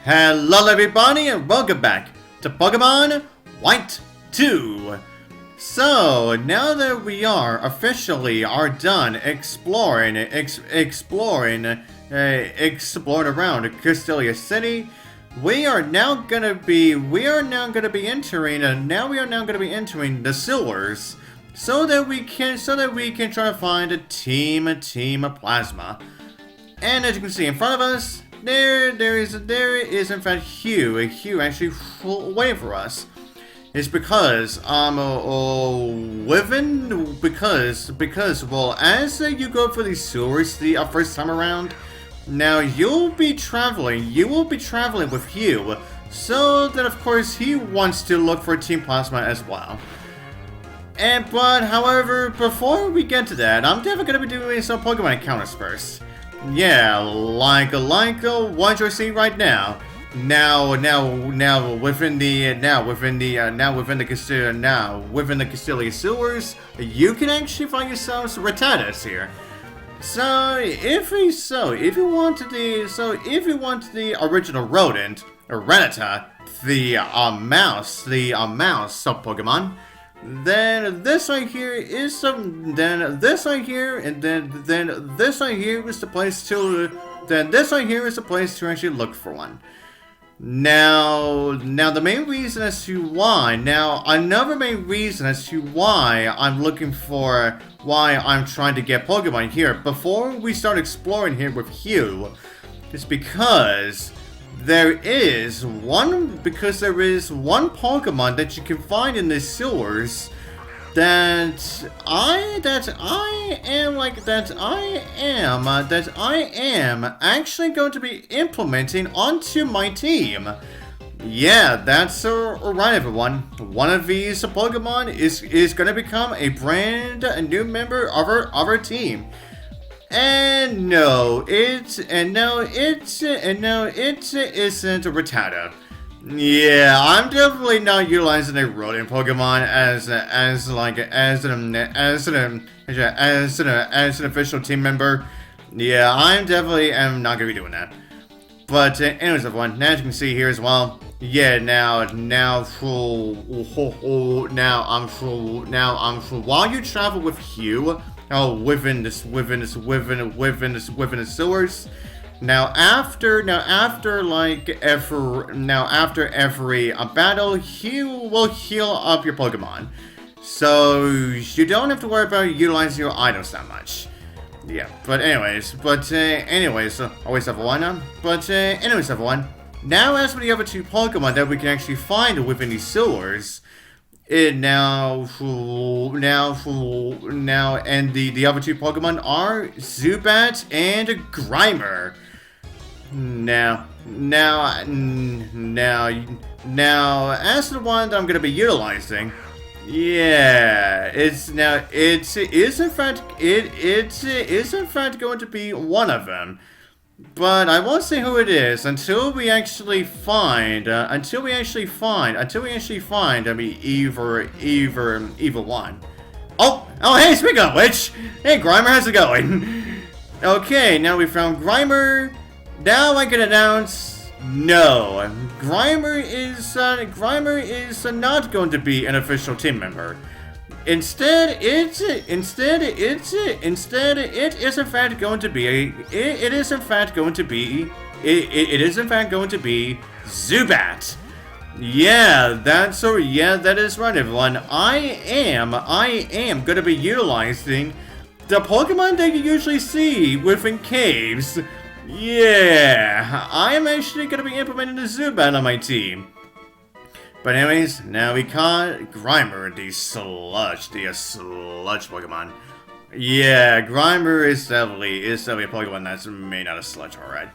Hello everybody and welcome back to Pokemon White 2. So, now that we are officially done exploring around Castelia City, we are now gonna be entering the sewers so that we can try to find a team Plasma. And as you can see in front of us, there is in fact Hugh actually waiting for us. It's because as you go for these sewers the first time around, now you will be traveling with Hugh, so that of course he wants to look for Team Plasma as well. But however, before we get to that, I'm definitely gonna be doing some Pokemon encounters first. Yeah, like what you're seeing right now. Now within the Castelia Sewers, you can actually find yourselves Ratattas here. So if you want the original rodent, Ratatta, the mouse sub Pokemon, then this right here is the place to actually look for one. Now the main reason as to why, another main reason as to why I'm trying to get Pokemon here before we start exploring here with Hugh is because there is one Pokemon that you can find in the sewers that I am actually going to be implementing onto my team. Yeah, that's right, everyone. One of these Pokemon is going to become a brand new member of our team. And no, it isn't Ratatta. Yeah, I'm definitely not utilizing a rodent Pokemon as an official team member. Yeah, I'm definitely not gonna be doing that. But anyways, everyone, as you can see here as well. Yeah, now while you travel with Hugh, within the sewers. Now after every battle, Hugh will heal up your Pokemon, so you don't have to worry about utilizing your items that much. Yeah, anyways, everyone. Now as for the other two Pokemon that we can actually find within these sewers. And the other two Pokemon are Zubat and Grimer. Now, as to the one that I'm gonna be utilizing, yeah, it is in fact going to be one of them. But I won't say who it is until we actually find either one. Oh, hey, speaking of which, hey Grimer, how's it going? Okay, now we found Grimer. Now I can announce, no, Grimer is not going to be an official team member. Instead, it is in fact going to be Zubat. Yeah, that is right, everyone. I am gonna be utilizing the Pokemon that you usually see within caves. Yeah, I am actually gonna be implementing the Zubat on my team. But anyways, now we caught Grimer, the sludge Pokemon. Yeah, Grimer is definitely a Pokemon that's made out of sludge, alright.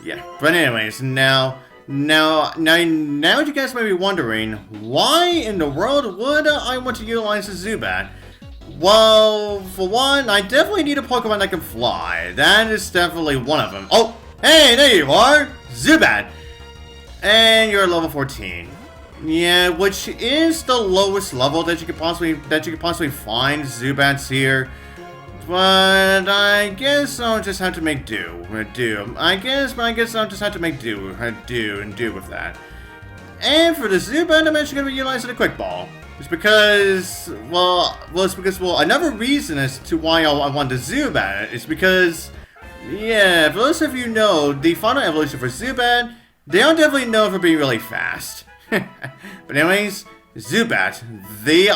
Yeah, but anyways, now you guys may be wondering, why in the world would I want to utilize the Zubat? Well, for one, I definitely need a Pokemon that can fly. That is definitely one of them. Oh, hey, there you are, Zubat! And you're at level 14. Yeah, which is the lowest level that you could possibly find Zubats here. But I guess I'll just have to make do. I guess I'll just have to make do with that. And for the Zubat, I'm actually going to be utilizing a Quick Ball. It's because, another reason as to why I want the Zubat is because, yeah, for those of you know, the final evolution for Zubat, they are definitely known for being really fast. But anyways, Zubat, the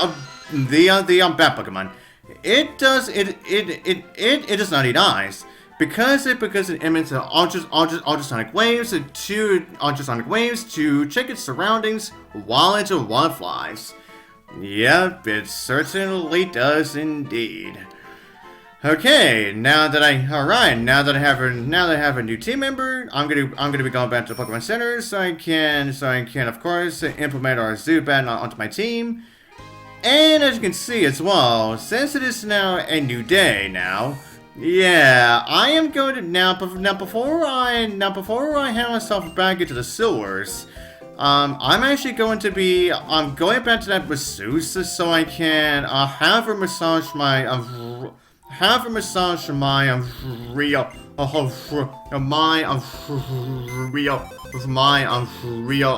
bat Pokemon. It does not need eyes because it emits ultrasonic waves to check its surroundings while it flies. Yep, it certainly does indeed. Okay, now that I have a new team member, I'm gonna be going back to the Pokemon Center so I can of course implement our Zubat onto my team. And as you can see as well, since it is now a new day now, yeah, I am going to before I hand myself back into the sewers, I'm actually going to be going back to that masseuse so I can have her massage my real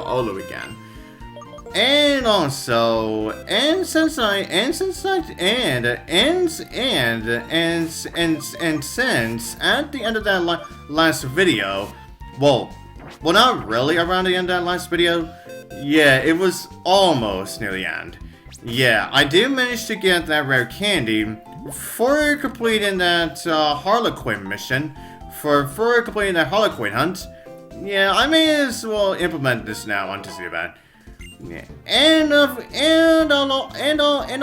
Olu again. And also, since at the end of that last video, well, not really around the end of that last video, yeah, it was almost near the end. Yeah, I did manage to get that rare candy for completing that Harlequin mission, for completing that Harlequin hunt. Yeah, I may as well implement this now onto Zubat. Yeah. And I'll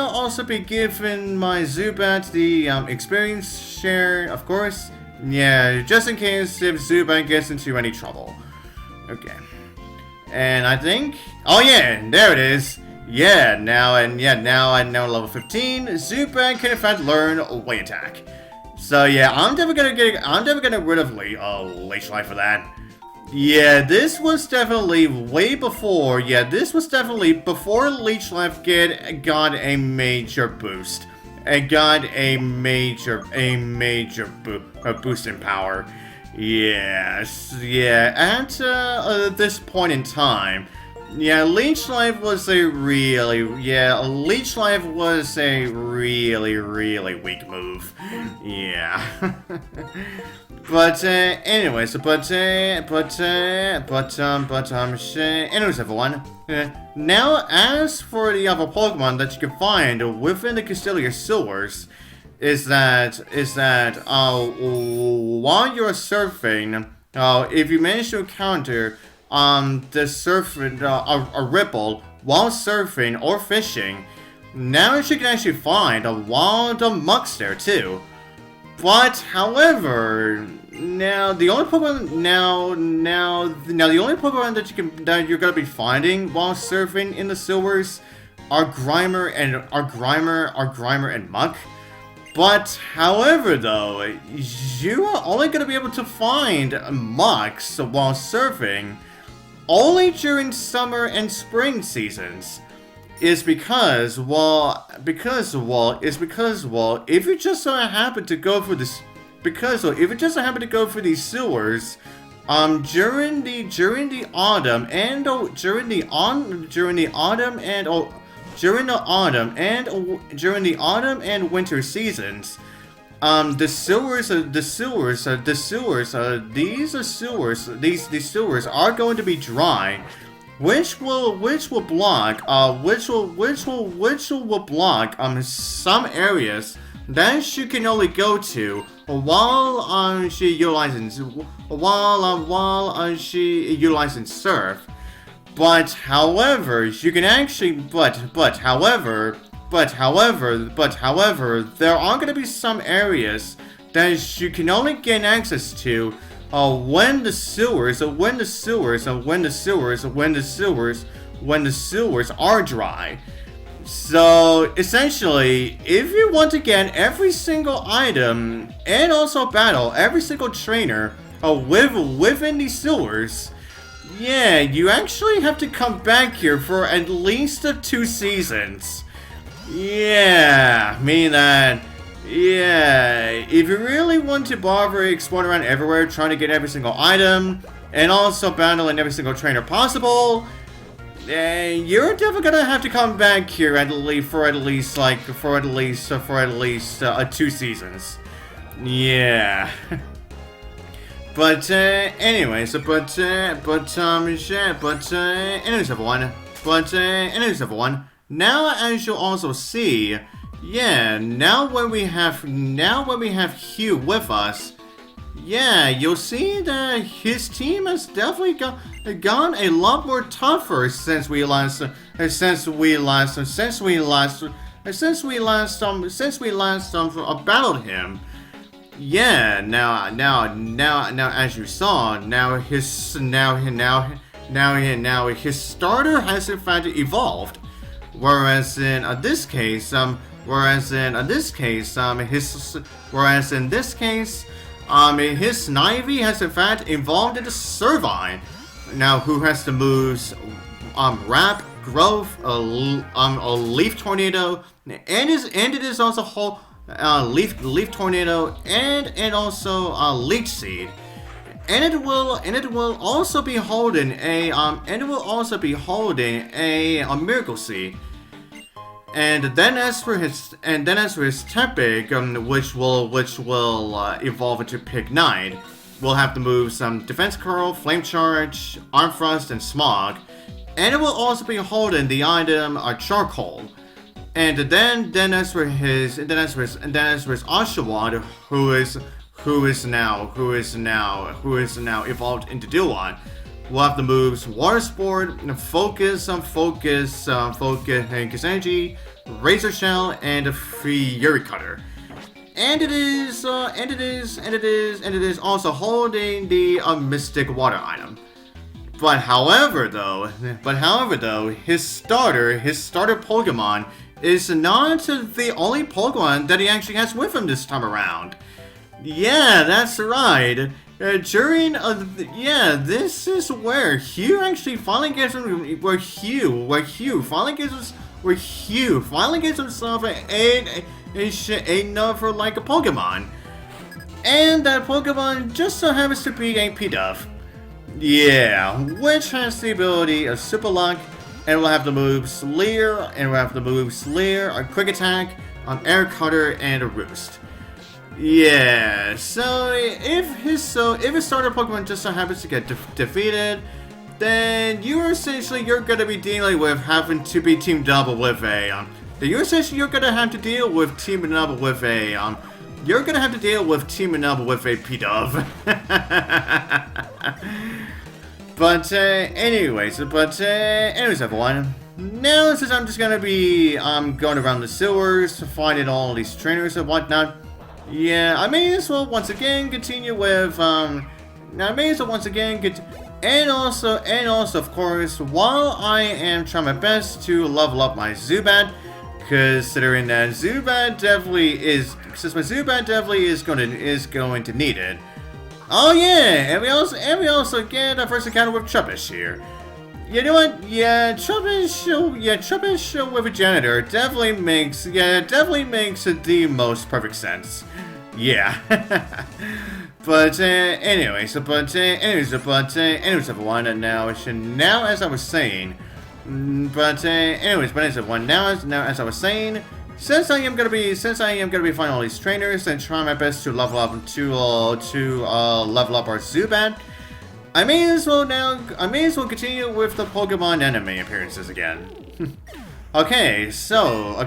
also be giving my Zubat the experience share, of course. Yeah, just in case if Zubat gets into any trouble. Okay. And I think, oh yeah, there it is. Yeah, now level 15, Zubat can in fact learn Way Attack. So yeah, I'm definitely gonna get rid of Leech Life for that. Yeah, this was definitely way before. Yeah, this was definitely before Leech Life got a major boost. It got a major boost in power. Yes, yeah. At this point in time, yeah, Leech Life was a really weak move. Yeah. But anyways, anyways, everyone. Now, as for the other Pokemon that you can find within the Castelia Sewers, is that while you're surfing, if you manage to encounter a ripple while surfing or fishing, now you can actually find a wild mucks there too. But however, now the only Pokemon that you're gonna be finding while surfing in the sewers are Grimer and Muck. But however though, you are only gonna be able to find Mucks while surfing only during summer and spring seasons. Is because if you just so happen to go for this, these sewers, during the autumn and winter seasons, these sewers are going to be dry. Which will block some areas that you can only go to while she utilizing surf. But however, you can actually however, there are going to be some areas that you can only gain access to when the sewers are dry. So essentially, if you want to get every single item and also battle every single trainer within these sewers, yeah, you actually have to come back here for at least 2 seasons. Yeah, meaning that Yeah, if you really want to bother exploring around everywhere, trying to get every single item, and also battling every single trainer possible, you're definitely gonna have to come back here for at least 2 seasons. Yeah. But anyways, anyways, everyone. Now, as you'll also see, yeah, now when we have Hugh with us, yeah, you'll see that his team has definitely gone a lot more tougher since we last battled him. Yeah, now as you saw, now his starter has in fact evolved. Whereas in this case, his Snivy has in fact evolved into Servine. Now who has the moves Wrap, Growth, Leaf Tornado, and it is also whole Leaf Tornado and also Leech Seed. And it will also be holding a Miracle Seed. And then as for his Tepig, which will evolve into Pignite, we'll have the moves Defense Curl, Flame Charge, Arm Thrust, and Smog. And it will also be holding the item Charcoal. And then as for his Oshawott, who is now evolved into Duon, we'll have the moves Water Sport, Focus Energy, Razor Shell, and Fury Cutter. And it is also holding the Mystic Water item. But however though, his starter Pokemon is not the only Pokemon that he actually has with him this time around. Yeah, that's right. This is where Hugh actually finally gets himself another like a Pokemon, and that Pokemon just so happens to be a Pidove. Yeah, which has the ability of Super Luck, and we'll have the moves Leer, a Quick Attack, Air Cutter, and a Roost. Yeah, so if his starter Pokemon just so happens to get defeated, then you're gonna be dealing with having to be teamed up with a Pidove. But anyways, everyone. Now since I'm just gonna be going around the sewers, finding all these trainers and whatnot. Yeah, I may as well once again continue with and also of course, while I am trying my best to level up my Zubat, considering that Zubat definitely is going to need it. Oh yeah, and we also get our first encounter with Trubbish here. You know what? Yeah, Trubbish with a janitor definitely makes the most perfect sense. Yeah. But anyways, everyone. And now as I was saying, as I was saying, since I am gonna be finding all these trainers and trying my best to level up our Zubat, I may as well continue with the Pokemon anime appearances again. Okay, so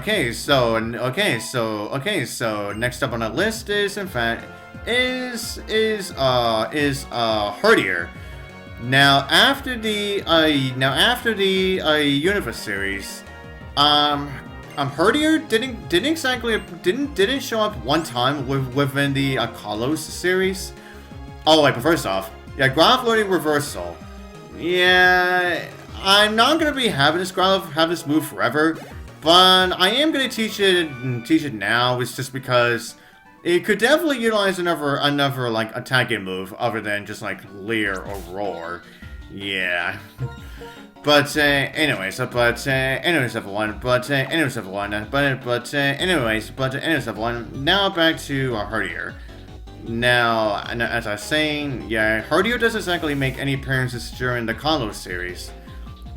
next up on the list is in fact Herdier. Now after the Universe series, Herdier didn't show up one time within the Kalos series. Oh wait, but first off, yeah, Graph Loading Reversal. Yeah, I'm not gonna be having this move forever, but I am gonna teach it now. It's just because it could definitely utilize another like attacking move other than just like Leer or Roar. Yeah. But anyways, everyone. Anyways, everyone. Now back to Herdier. Now, as I was saying, yeah, Herdier doesn't exactly make any appearances during the Kalos series,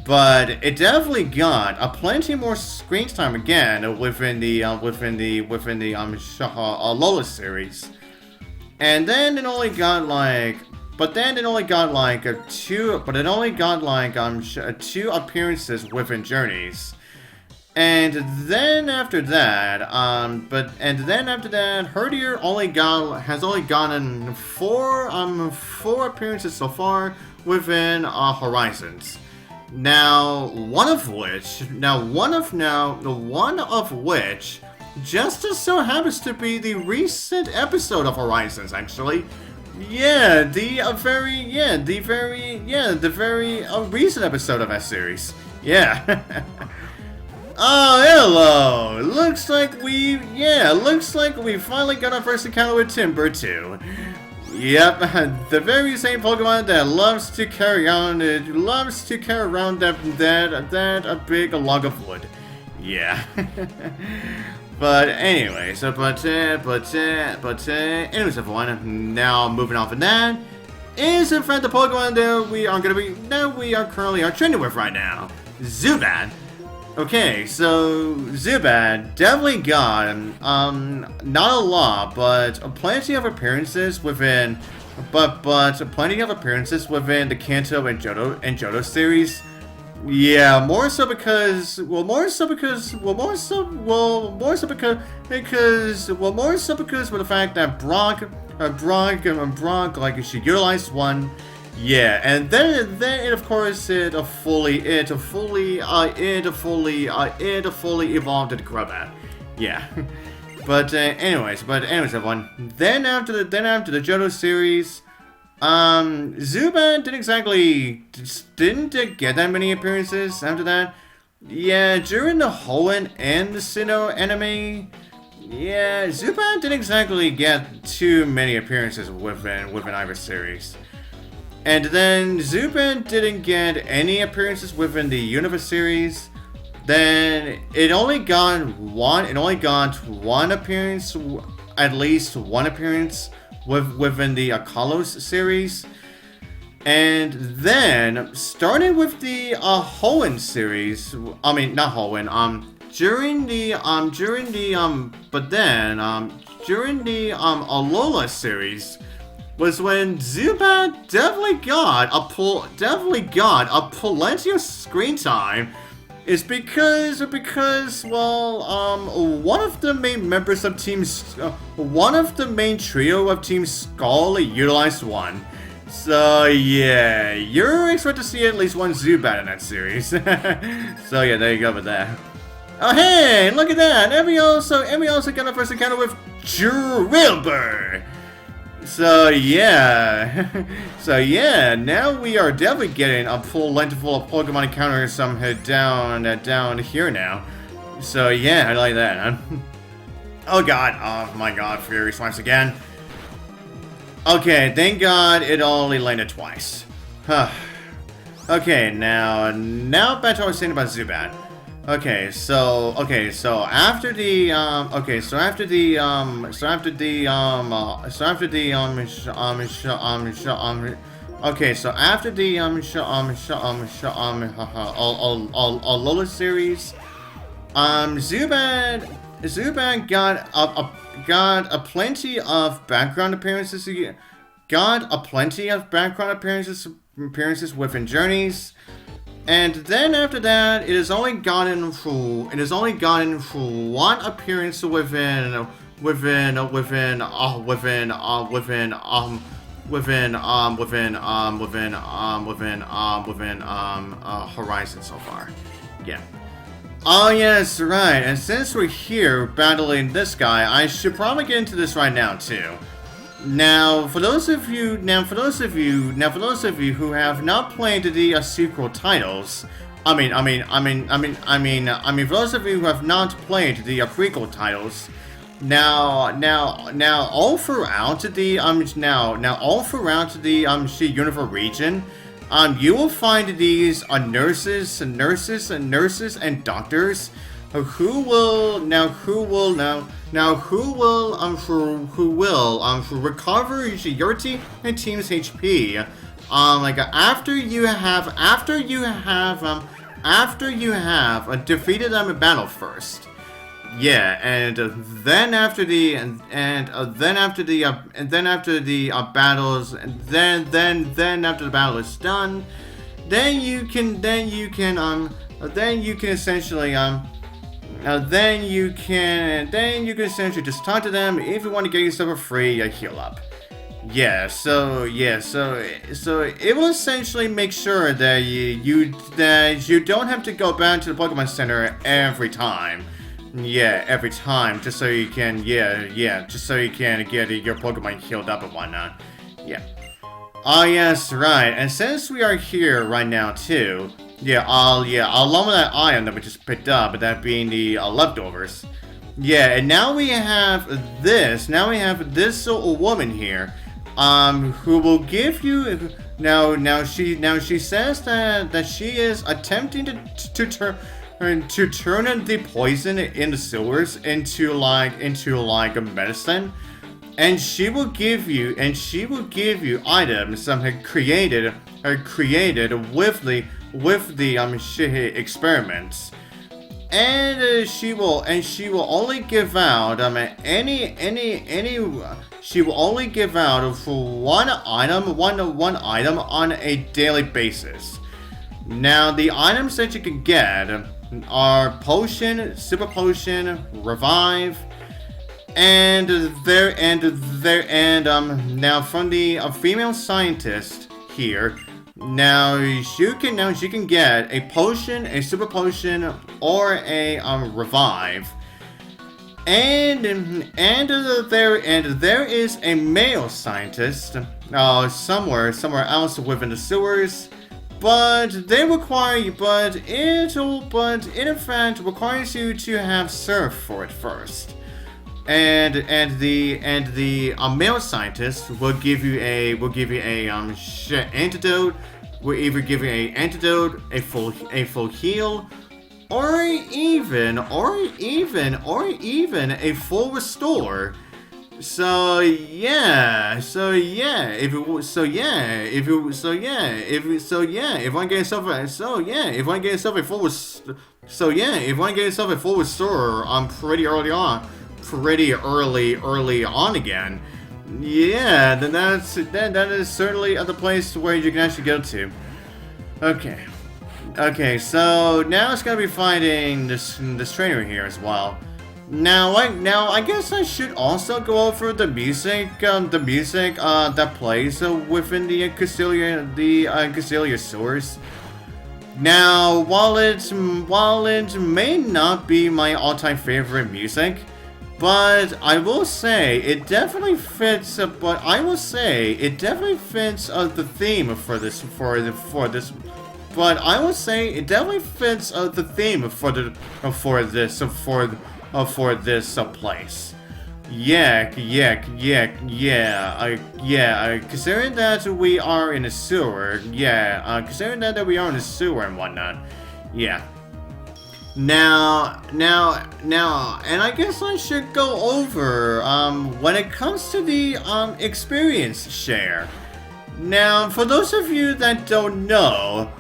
but it definitely got plenty more screen time again within the Lola series, and then it only got like. But then it only got like two appearances within Journeys, and then after that, Herdier has only gotten four appearances so far within Horizons. One of which just so happens to be the recent episode of Horizons, actually. Yeah, the very recent episode of that series. Yeah. Oh, hello. Looks like we finally got our first encounter with Timburr too. Yep, the very same Pokemon that loves to carry around that big log of wood. Yeah. But anyways, anyways, everyone. Now moving on from that is in fact the Pokemon that we are currently training with right now, Zubat. Okay, so Zubat definitely got not a lot, but plenty of appearances within, the Kanto and Johto series. Yeah, more so because of the fact that Brock, like she utilized one, yeah, and then of course it fully evolved into Crobat, yeah. But anyways, everyone. Then after the Johto series. Zubat didn't get that many appearances after that. Yeah, during the Hoenn and the Sinnoh anime, yeah, Zubat didn't exactly get too many appearances within either series. And then Zubat didn't get any appearances within the Universe series. Then it only got one appearance, at least one appearance within the Kalos series, and then starting with the Hoenn series. I mean, not Hoenn. During the Alola series was when Zubat definitely got plenty of screen time. Is because one of the main members of one of the main trio of Team Skull utilized one. So yeah, you're expected to see at least one Zubat in that series. So yeah, there you go with that. Oh hey, look at that! And we also got our first encounter with Drilbur. So yeah, now we are definitely getting a full length full of Pokemon encounters down here now. So yeah, I like that, huh? Oh my god, Fury Swipes again. Okay, thank god it only landed twice. Okay, now back to what I was saying about Zubat. Okay, so after the Alola series, Zubat got a plenty of background appearances. Appearances within Journeys. And then after that, it has only gotten one appearance within Horizon so far. Yeah. Oh yes, right. And since we're here battling this guy, I should probably get into this right now too. Now, for those of you who have not played the sequel titles, for those of you who have not played the prequel titles, now all throughout the Universe region, you will find these nurses and doctors who will recover your team and team's HP. After you have defeated them in battle first. Yeah, and then after the battles, and then after the battle is done, then you can essentially just talk to them if you want to get yourself a free heal up. So it will essentially make sure that you don't have to go back to the Pokemon Center every time. Yeah, every time, just so you can get your Pokemon healed up and whatnot. Yeah. Oh yes, right. And since we are here right now too, along with that item that we just picked up, that being the leftovers. Yeah, and now we have this. Now we have this woman here, who will give you. Now she says that she is attempting to turn the poison in the sewers into like a medicine, and she will give you items created with the experiments, and she will only give out she will only give out for one item on a daily basis. Now the items that you can get are Potion, Super Potion, Revive, and now from the female scientist here. Now you can get a Potion, a Super Potion, or a Revive. And there is a male scientist somewhere else within the sewers. But it in fact requires you to have surf for it first, and the male scientist will give you a antidote. Will either give you a antidote, a full heal, or even a full restore. If I get yourself a full restore, pretty early on again. Yeah, then that is certainly the place where you can actually go to. Okay, so now it's gonna be finding this trainer here as well. Now I guess I should also go over the music that plays within the Castelia Sewers. Now, while it may not be my all-time favorite music, but I will say it definitely fits. The theme for this. But I will say it definitely fits the theme for this place. Considering that we are in a sewer, and whatnot, yeah. Now, and I guess I should go over, when it comes to the, experience share. Now, for those of you that don't know,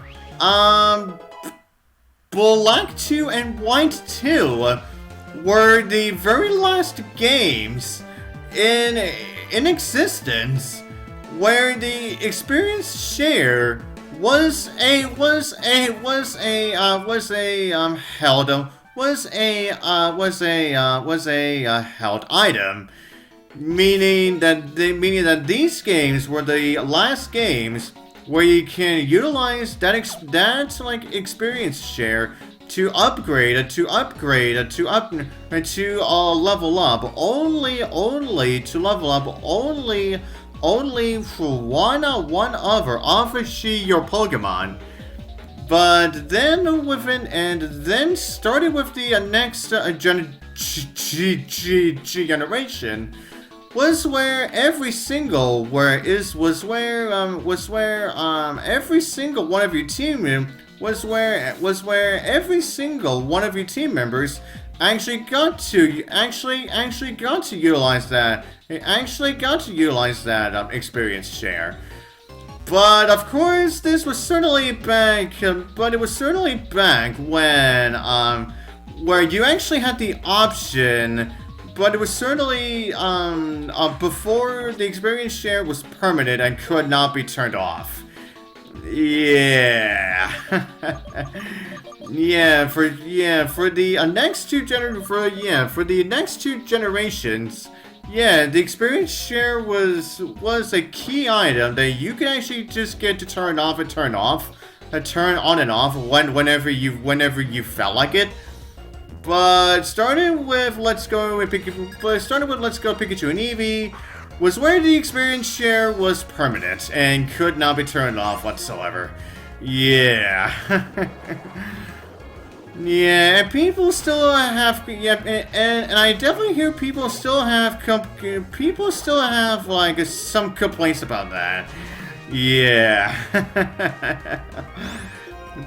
Black 2 and White 2 were the very last games in existence where the experience share was a held item, meaning that these games were the last games where you can utilize that experience share to upgrade, to level up, only for one other of your Pokemon. But then started with the next generation, was where every single every single one of your team was where every single one of your team members actually got to utilize that experience share. But of course, this was certainly back. But it was certainly back when where you actually had the option. But it was certainly before the experience share was permanent and could not be turned off. Yeah. For the next two generations, yeah, the experience share was a key item that you could actually just get to turn off and turn off, turn on and off whenever you felt like it. But starting with Let's Go Pikachu and Eevee was where the experience share was permanent and could not be turned off whatsoever. Yeah. Yeah, and people still have, and I definitely hear people still have like some complaints about that. Yeah.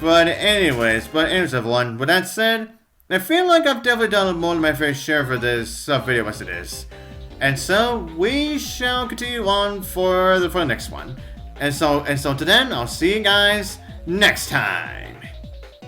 But anyways, everyone, with that said, I feel like I've definitely done more than my fair share for this video as it is. And so, we shall continue on for the next one. And so to then, I'll see you guys next time.